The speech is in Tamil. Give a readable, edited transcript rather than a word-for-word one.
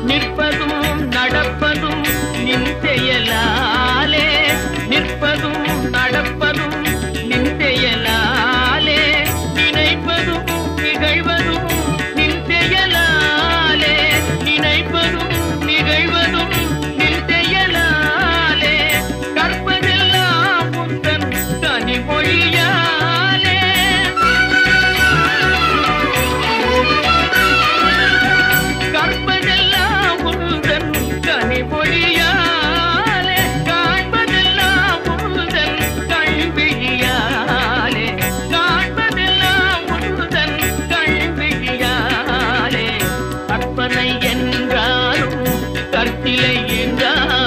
நிற்பதும் நடப்பதும் நின் செயலாலே, நிற்பதும் நடப்பதும் நின் செயலாலே, நினைப்பதும் நிகழ்வதும் நின் செயலாலே, நினைப்பதும் நிகழ்வதும் நின் செயலாலே, கற்பதெல்லாம் உந்தன் கனிமொழியாலே, கற்பதெல்லாம் உந்தன் கனிமொழியாலே, காண்பதெல்லாம் உந்தன் கண்விழியாலே, காண்பதெல்லாம் உந்தன் கண்விழியாலே, கற்பனை என்றாலும் கற்பிலை என்றாலும்